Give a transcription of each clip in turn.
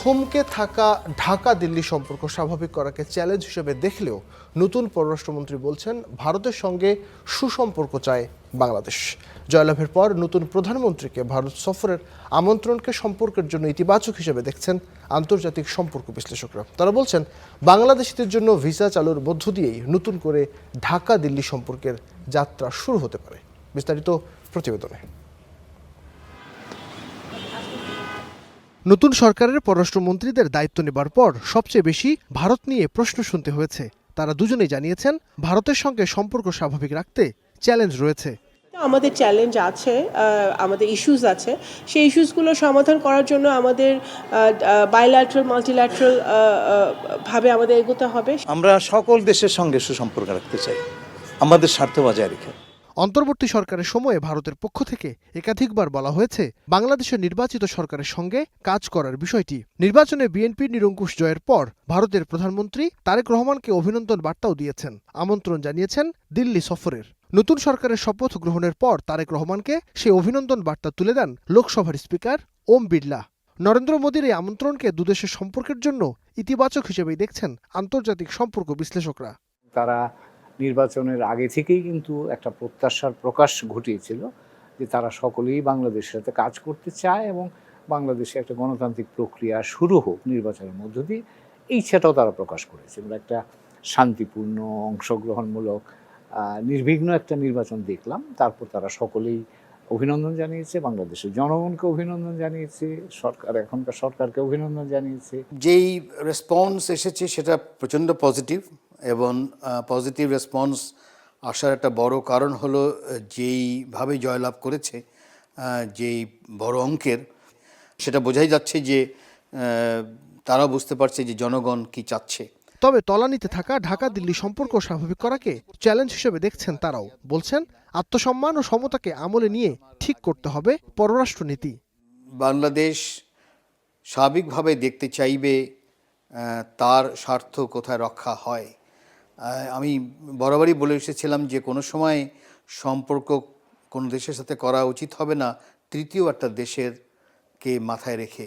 থমকে থাকা ঢাকা দিল্লি সম্পর্ক স্বাভাবিক করাকে চ্যালেঞ্জ হিসেবে দেখলেও নতুন পররাষ্ট্রমন্ত্রী বলছেন ভারতের সঙ্গে সুসম্পর্ক চায় বাংলাদেশ। জয়লাভের পর নতুন প্রধানমন্ত্রীকে ভারত সফরের আমন্ত্রণকে সম্পর্কের জন্য ইতিবাচক হিসেবে দেখছেন আন্তর্জাতিক সম্পর্ক বিশ্লেষকরা। তারা বলছেন বাংলাদেশিদের জন্য ভিসা চালুর মধ্য দিয়েই নতুন করে ঢাকা দিল্লি সম্পর্কের যাত্রা শুরু হতে পারে। বিস্তারিত প্রতিবেদনে। নতুন সরকারের পররাষ্ট্রমন্ত্রীদের দায়িত্ব নেবার পর সবচেয়ে বেশি ভারত নিয়ে প্রশ্ন শুনতে হয়েছে। তারা দুজনেই জানিয়েছেন ভারতের সঙ্গে সম্পর্ক স্বাভাবিক রাখতে চ্যালেঞ্জ রয়েছে। আমাদের চ্যালেঞ্জ আছে, আমাদের ইস্যুস আছে, সেই ইস্যুসগুলো সমাধান করার জন্য আমাদের বাইল্যাটারাল মাল্টিল্যাটারাল ভাবে আমাদের এগোতে হবে। আমরা সকল দেশের সঙ্গে সুসম্পর্ক রাখতে চাই, আমাদের স্বার্থ বজায় রেখে। অন্তর্বর্তী সরকারের সময়ে ভারতের পক্ষ থেকে একাধিকবার বলা হয়েছে বাংলাদেশের নির্বাচিত সরকারের সঙ্গে কাজ করার বিষয়টি। নির্বাচনে বিএনপির নিরঙ্কুশ জয়ের পর ভারতের প্রধানমন্ত্রী তারেক রহমানকে অভিনন্দন বার্তাও দিয়েছেন, আমন্ত্রণ জানিয়েছেন দিল্লি সফরের। নতুন সরকারের শপথ গ্রহণের পর তারেক রহমানকে সেই অভিনন্দন বার্তা তুলে দেন লোকসভার স্পিকার ওম বিড়লা। নরেন্দ্র মোদীর এই আমন্ত্রণকে দুদেশের সম্পর্কের জন্য ইতিবাচক হিসেবেই দেখছেন আন্তর্জাতিক সম্পর্ক বিশ্লেষকরা। তারা নির্বাচনের আগে থেকেই কিন্তু একটা প্রত্যাশার প্রকাশ ঘটিয়েছিল যে তারা সকলেই বাংলাদেশের সাথে কাজ করতে চায় এবং বাংলাদেশে একটা গণতান্ত্রিক প্রক্রিয়া শুরু হোক নির্বাচনের মধ্য দিয়ে, এই ইচ্ছাটাও তারা প্রকাশ করেছিল। একটা শান্তিপূর্ণ, অংশগ্রহণমূলক, নির্বিঘ্ন একটা নির্বাচন দেখলাম। তারপর তারা সকলেই অভিনন্দন জানিয়েছে, বাংলাদেশের জনগণকে অভিনন্দন জানিয়েছে, এখনকার সরকারকে অভিনন্দন জানিয়েছে। যেই রেসপন্স এসেছে সেটা প্রচণ্ড পজিটিভ, এবং পজিটিভ রেসপন্স আসার একটা বড় কারণ হলো যেইভাবে জয়লাভ করেছে, যেই বড় অঙ্কের, সেটা বোঝাই যাচ্ছে যে তারা বুঝতে পারছে যে জনগণ কি চাচ্ছে। তবে তলানিতে থাকা ঢাকা দিল্লি সম্পর্ক স্বাভাবিক করাকে চ্যালেঞ্জ হিসেবে দেখছেন তারাও। বলছেন আত্মসম্মান ও সমতাকে আমলে নিয়ে ঠিক করতে হবে পররাষ্ট্রনীতি। বাংলাদেশ স্বাভাবিকভাবে দেখতে চাইবে তার স্বার্থ কোথায় রক্ষা হয়। আমি বরাবরই বলে এসেছিলাম যে কোনো সময় সম্পর্ক কোনো দেশের সাথে করা উচিত হবে না তৃতীয় একটা দেশেরকে মাথায় রেখে।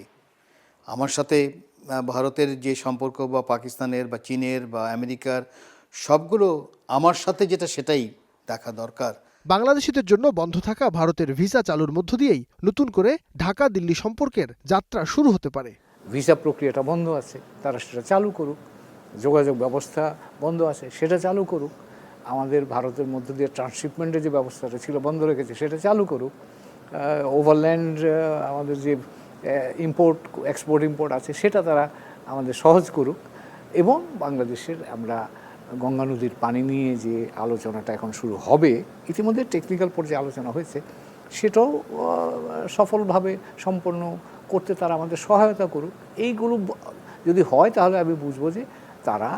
আমার সাথে ভারতের যে সম্পর্ক বা পাকিস্তানের বা চীনের বা আমেরিকার, সবগুলো আমার সাথে যেটা সেটাই দেখা দরকার। বাংলাদেশিদের জন্য বন্ধ থাকা ভারতের ভিসা চালুর মধ্য দিয়েই নতুন করে ঢাকা দিল্লি সম্পর্কের যাত্রা শুরু হতে পারে। ভিসা প্রক্রিয়াটা বন্ধ আছে, তারা সেটা চালু করুক। যোগাযোগ ব্যবস্থা বন্ধ আছে, সেটা চালু করুক। আমাদের ভারতের মধ্য দিয়ে ট্রান্সশিপমেন্টের যে ব্যবস্থাটা ছিল বন্ধ রেখেছে, সেটা চালু করুক। ওভারল্যান্ড আমাদের যে এক্সপোর্ট ইম্পোর্ট আছে, সেটা তারা আমাদের সহজ করুক। এবং বাংলাদেশের আমরা গঙ্গা নদীর পানি নিয়ে যে আলোচনাটা এখন শুরু হবে, ইতিমধ্যে টেকনিক্যাল পর্যায়ে আলোচনা হয়েছে, সেটাও সফলভাবে সম্পন্ন করতে তারা আমাদের সহায়তা করুক। এইগুলো যদি হয় তাহলে আমি বুঝবো যে তারা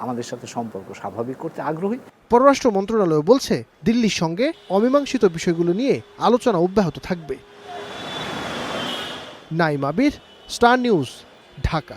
আমাদের সাথে সম্পর্ক স্বাভাবিক করতে আগ্রহী। পররাষ্ট্র মন্ত্রণালয় বলছে দিল্লির সঙ্গে অমীমাংসিত বিষয়গুলো নিয়ে আলোচনা অব্যাহত থাকবে। নাইম আবির, স্টার নিউজ, ঢাকা।